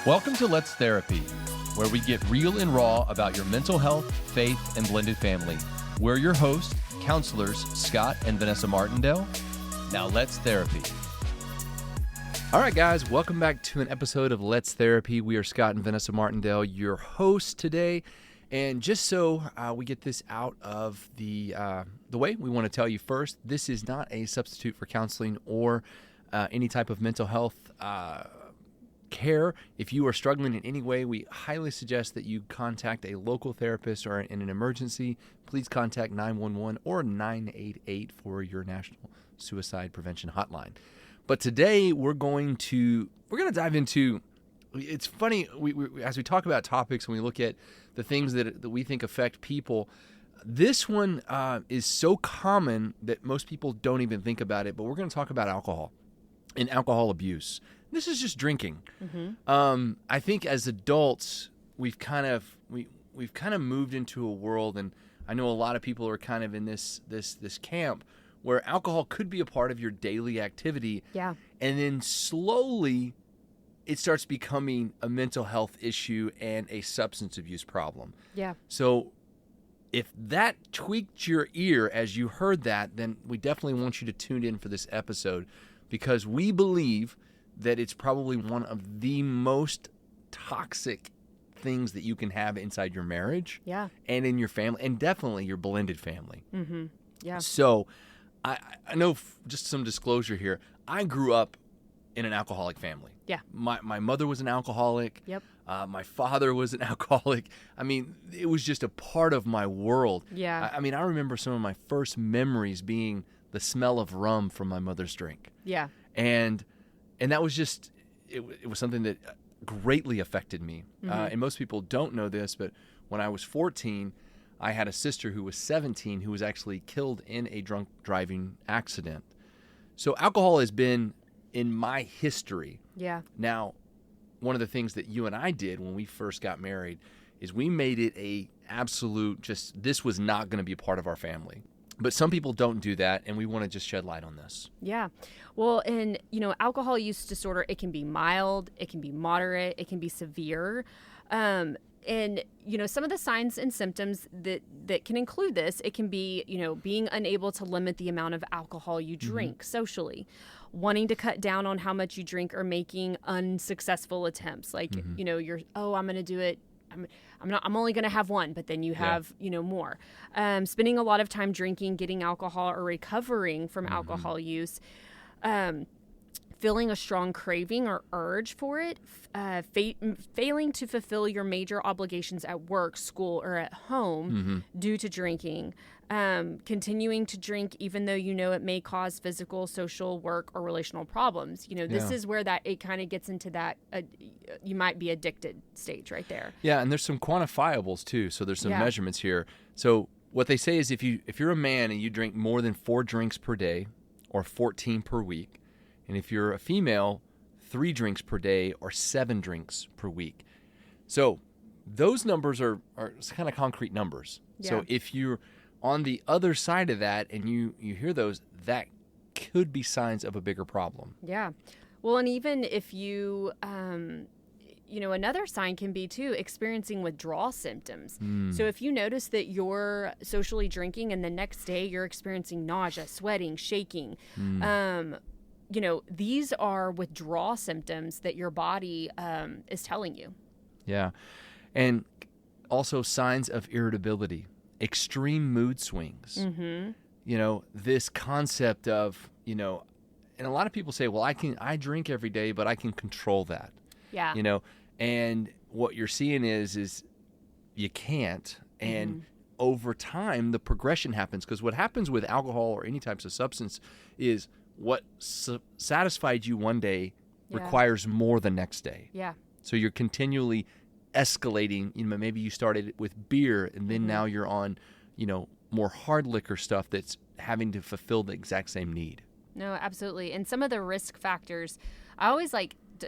Welcome to Let's Therapy, where we get real and raw about your mental health, faith, and blended family. We're your hosts, counselors Scott and Vanessa Martindale. Now let's therapy. All right, guys, welcome back to an episode of Let's Therapy. We are Scott and Vanessa Martindale, your hosts today. And just so we get this out of the way, we want to tell you first, this is not a substitute for counseling or any type of mental health care. If you are struggling in any way, we highly suggest that you contact a local therapist, or in an emergency, please contact 911 or 988 for your National Suicide Prevention Hotline. But today we're going to dive into, it's funny, we as we talk about topics and we look at the things that we think affect people, this one is so common that most people don't even think about it, but we're going to talk about alcohol and alcohol abuse. This is just drinking. Mm-hmm. I think as adults, we've kind of moved into a world, and I know a lot of people are kind of in this camp where alcohol could be a part of your daily activity. Yeah. And then slowly it starts becoming a mental health issue and a substance abuse problem. Yeah. So if that tweaked your ear as you heard that, then we definitely want you to tune in for this episode, because we believe that it's probably one of the most toxic things that you can have inside your marriage, and in your family, and definitely your blended family. Mm-hmm. Yeah. So I know, just some disclosure here, I grew up in an alcoholic family. Yeah. My mother was an alcoholic. Yep. My father was an alcoholic. I mean, it was just a part of my world. Yeah. I mean, I remember some of my first memories being the smell of rum from my mother's drink. Yeah. And that was just, it was something that greatly affected me. Mm-hmm. And most people don't know this, but when I was 14, I had a sister who was 17 who was actually killed in a drunk driving accident. So alcohol has been in my history. Yeah. Now, one of the things that you and I did when we first got married is we made it a absolute, just, this was not going to be a part of our family. But some people don't do that, and we want to just shed light on this. Yeah. Well, and, alcohol use disorder, it can be mild, it can be moderate, it can be severe. And, some of the signs and symptoms that can include this, it can be, being unable to limit the amount of alcohol you drink socially, wanting to cut down on how much you drink, or making unsuccessful attempts. Like, you're, I'm going to do it. I'm only going to have one, but then you have, more. Spending a lot of time drinking, getting alcohol, or recovering from alcohol use, feeling a strong craving or urge for it, failing to fulfill your major obligations at work, school, or at home due to drinking, continuing to drink even though it may cause physical, social, work, or relational problems. This is where that it kind of gets into that you might be addicted stage right there. Yeah, and there's some quantifiables too. So there's some measurements here. So what they say is if you're a man and you drink more than 4 drinks per day, or 14 per week, and if you're a female, 3 drinks per day or 7 drinks per week. So those numbers are kind of concrete numbers. Yeah. So if you're on the other side of that and you hear those, that could be signs of a bigger problem. Yeah. Well, and even if you, another sign can be too, experiencing withdrawal symptoms. So if you notice that you're socially drinking and the next day you're experiencing nausea, sweating, shaking, these are withdrawal symptoms that your body is telling you. Yeah. And also signs of irritability, extreme mood swings. Mm-hmm. This concept of, and a lot of people say, well, I drink every day, but I can control that. Yeah. And what you're seeing is you can't. And over time, the progression happens, because what happens with alcohol or any types of substance is what satisfied you one day requires more the next day. Yeah. So you're continually escalating. Maybe you started with beer, and then now you're on, more hard liquor stuff that's having to fulfill the exact same need. No, absolutely. And some of the risk factors, I always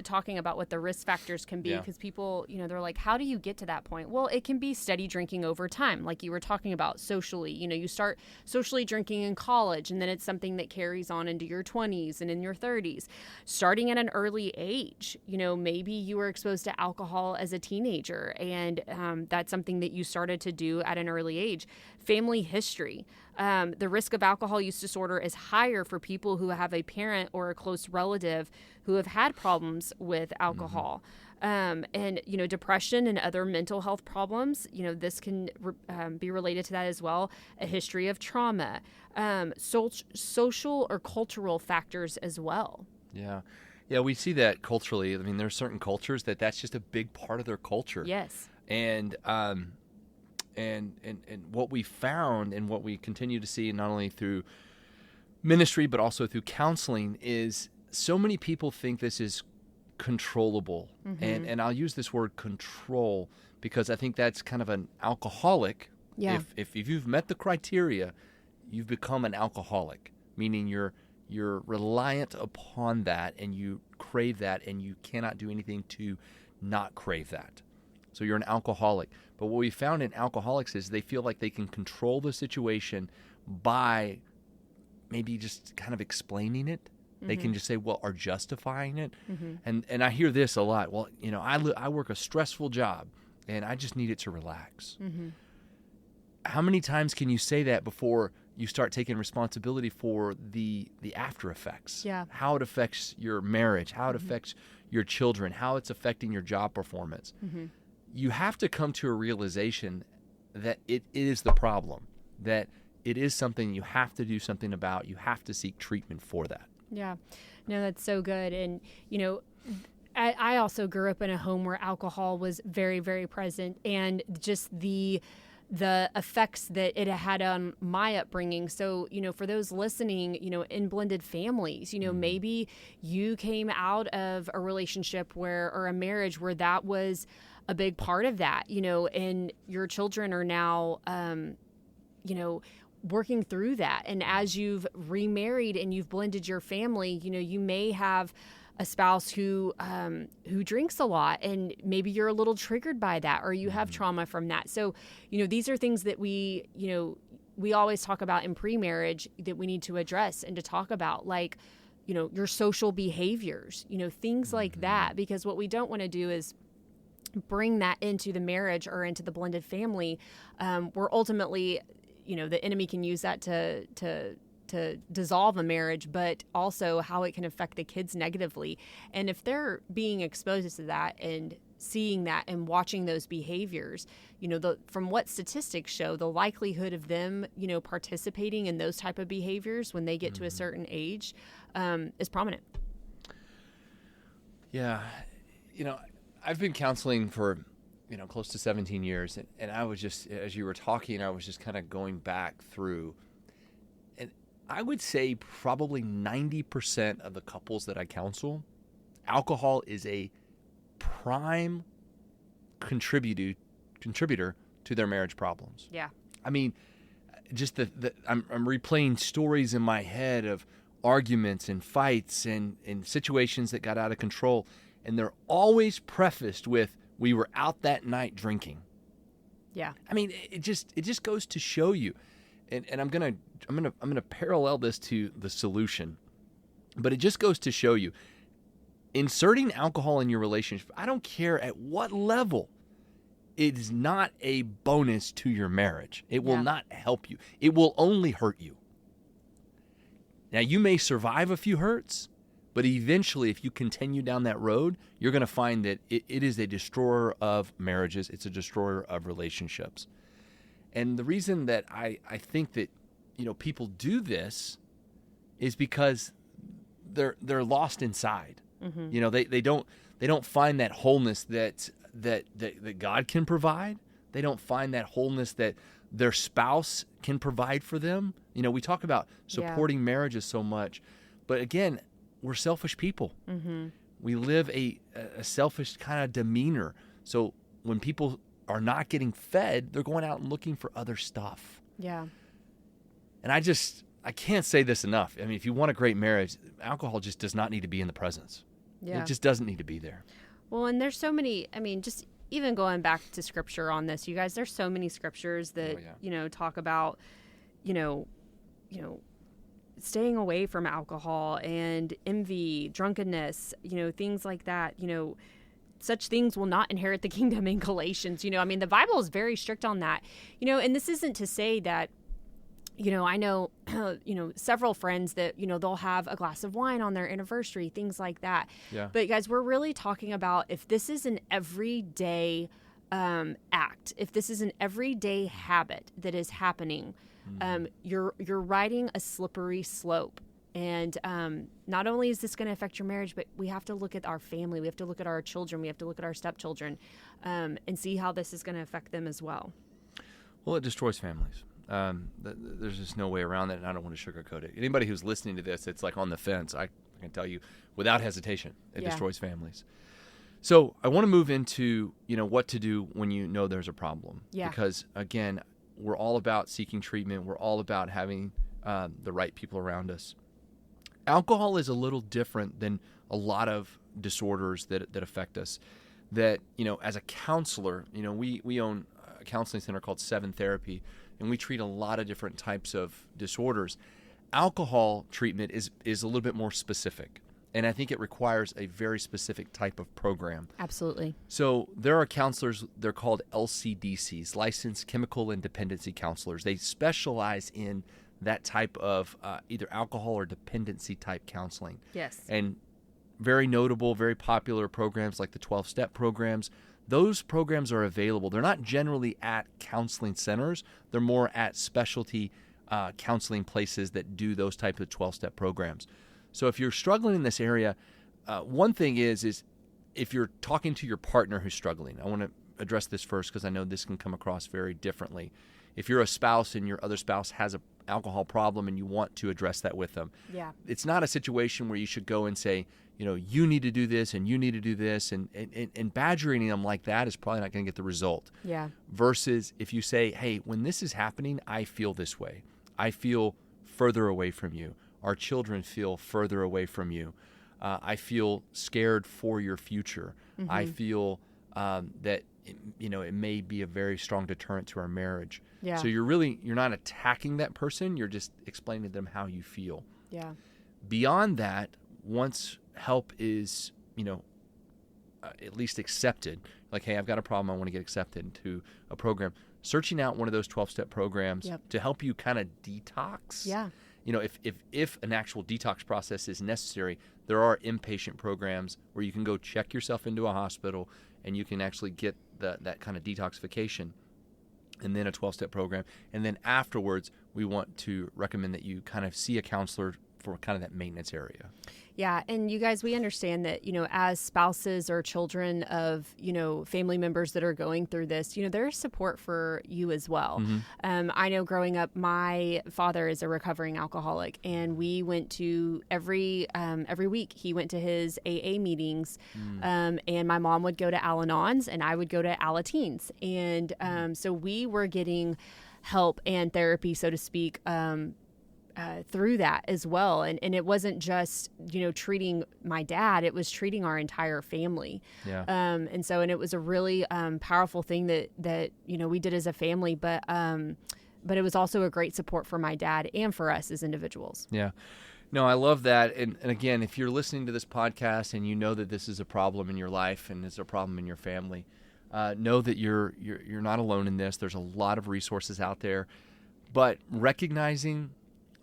talking about what the risk factors can be, Yeah. because people, they're like, how do you get to that point? Well, it can be steady drinking over time, like you were talking about socially. You start socially drinking in college, and then it's something that carries on into your 20s and in your 30s. Starting at an early age, maybe you were exposed to alcohol as a teenager, and that's something that you started to do at an early age. Family history. The risk of alcohol use disorder is higher for people who have a parent or a close relative who have had problems with alcohol. And, depression and other mental health problems, this can be related to that as well. A history of trauma, social or cultural factors as well. Yeah. Yeah, we see that culturally. I mean, there are certain cultures that's just a big part of their culture. Yes. And what we found and what we continue to see, not only through ministry but also through counseling, is so many people think this is controllable. And I'll use this word control because I think that's kind of an alcoholic. Yeah. If you've met the criteria, you've become an alcoholic, meaning you're reliant upon that and you crave that and you cannot do anything to not crave that. So you're an alcoholic. But what we found in alcoholics is they feel like they can control the situation by maybe just kind of explaining it. They can just say, well, or justifying it. And I hear this a lot. Well, I work a stressful job and I just need it to relax. How many times can you say that before you start taking responsibility for the after effects? Yeah. How it affects your marriage, how it affects your children, how it's affecting your job performance. You have to come to a realization that it is the problem, that it is something you have to do something about. You have to seek treatment for that. Yeah. No, that's so good. And, I also grew up in a home where alcohol was very, very present, and just the effects that it had on my upbringing. So, for those listening, in blended families, maybe you came out of a relationship or a marriage where that was a big part of that, and your children are now, working through that. And as you've remarried and you've blended your family, you may have a spouse who drinks a lot, and maybe you're a little triggered by that, or you have trauma from that. So, these are things that we always talk about in pre-marriage that we need to address and to talk about, like, your social behaviors, things like that, because what we don't want to do is bring that into the marriage or into the blended family, where ultimately, the enemy can use that to dissolve a marriage, but also how it can affect the kids negatively. And if they're being exposed to that and seeing that and watching those behaviors, from what statistics show, the likelihood of them, participating in those type of behaviors when they get to a certain age, is prominent. Yeah. I've been counseling for, close to 17 years. And I was just, as you were talking, I was just kind of going back through. And I would say probably 90% of the couples that I counsel, alcohol is a prime contributor to their marriage problems. Yeah. I mean, just I'm replaying stories in my head of arguments and fights and situations that got out of control. And they're always prefaced with, we were out that night drinking. Yeah. I mean, it just goes to show you, and I'm gonna parallel this to the solution, but it just goes to show you, inserting alcohol in your relationship, I don't care at what level, it is not a bonus to your marriage. It will not help you. It will only hurt you. Now, you may survive a few hurts, but eventually, if you continue down that road, you're going to find that it is a destroyer of marriages. It's a destroyer of relationships. And the reason that I think that, people do this is because they're lost inside. They don't find that wholeness that God can provide. They don't find that wholeness that their spouse can provide for them. We talk about supporting marriages so much, but again, we're selfish people. We live a selfish kind of demeanor. So when people are not getting fed, they're going out and looking for other stuff. Yeah. And I can't say this enough. I mean, if you want a great marriage, alcohol just does not need to be in the presence. Yeah. It just doesn't need to be there. Well, and there's so many, I mean, just even going back to scripture on this, you guys, there's so many scriptures that, talk about, staying away from alcohol and envy, drunkenness, things like that, such things will not inherit the kingdom in Galatians. The Bible is very strict on that, and this isn't to say that, I know, several friends that, they'll have a glass of wine on their anniversary, things like that. Yeah. But guys, we're really talking about if this is an everyday act, if this is an everyday habit that is happening, you're riding a slippery slope. And not only is this going to affect your marriage, but we have to look at our family. We have to look at our children. We have to look at our stepchildren and see how this is going to affect them as well. Well, it destroys families. There's just no way around that, and I don't want to sugarcoat it. Anybody who's listening to this, it's like on the fence. I can tell you without hesitation, it destroys families. So I want to move into, what to do when you know there's a problem. Yeah. Because, again, we're all about seeking treatment. We're all about having the right people around us. Alcohol is a little different than a lot of disorders that affect us. That, as a counselor, we own a counseling center called 7 Therapy, and we treat a lot of different types of disorders. Alcohol treatment is a little bit more specific, and I think it requires a very specific type of program. Absolutely. So there are counselors, they're called LCDCs, Licensed Chemical and Dependency Counselors. They specialize in that type of either alcohol or dependency type counseling. Yes. And very notable, very popular programs like the 12-step programs. Those programs are available. They're not generally at counseling centers. They're more at specialty counseling places that do those types of 12-step programs. So if you're struggling in this area, one thing is if you're talking to your partner who's struggling, I want to address this first because I know this can come across very differently. If you're a spouse and your other spouse has an alcohol problem and you want to address that with them, it's not a situation where you should go and say, you need to do this and you need to do this, and badgering them like that is probably not going to get the result. Yeah. Versus if you say, hey, when this is happening, I feel this way. I feel further away from you. Our children feel further away from you. I feel scared for your future. Mm-hmm. I feel that it may be a very strong deterrent to our marriage. Yeah. So you're not attacking that person. You're just explaining to them how you feel. Yeah. Beyond that, once help is, at least accepted, like, hey, I've got a problem, I want to get accepted into a program, searching out one of those 12-step programs to help you kind of detox. Yeah. If an actual detox process is necessary, there are inpatient programs where you can go check yourself into a hospital and you can actually get that kind of detoxification, and then a 12-step program. And then afterwards, we want to recommend that you kind of see a counselor for kind of that maintenance area. Yeah. And you guys, we understand that, as spouses or children of, family members that are going through this, there's support for you as well. Mm-hmm. I know growing up, my father is a recovering alcoholic, and we went to every week, he went to his AA meetings, and my mom would go to Al-Anons and I would go to Alateens. And so we were getting help and therapy, so to speak, through that as well. And it wasn't just, treating my dad, it was treating our entire family. Yeah. And it was a really powerful thing that we did as a family, but it was also a great support for my dad and for us as individuals. Yeah. No, I love that. And again, if you're listening to this podcast and you know that this is a problem in your life and it's a problem in your family, know that you're not alone in this. There's a lot of resources out there, but recognizing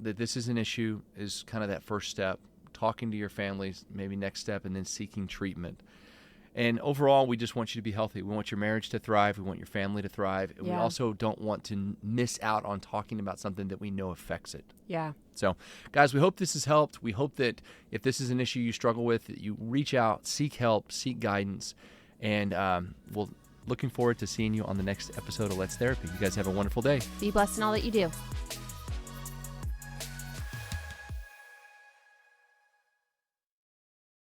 that this is an issue is kind of that first step, talking to your families, maybe next step, and then seeking treatment. And overall, we just want you to be healthy. We want your marriage to thrive. We want your family to thrive. And we also don't want to miss out on talking about something that we know affects it. Yeah. So, guys, we hope this has helped. We hope that if this is an issue you struggle with, that you reach out, seek help, seek guidance. And we'll looking forward to seeing you on the next episode of Let's Therapy. You guys have a wonderful day. Be blessed in all that you do.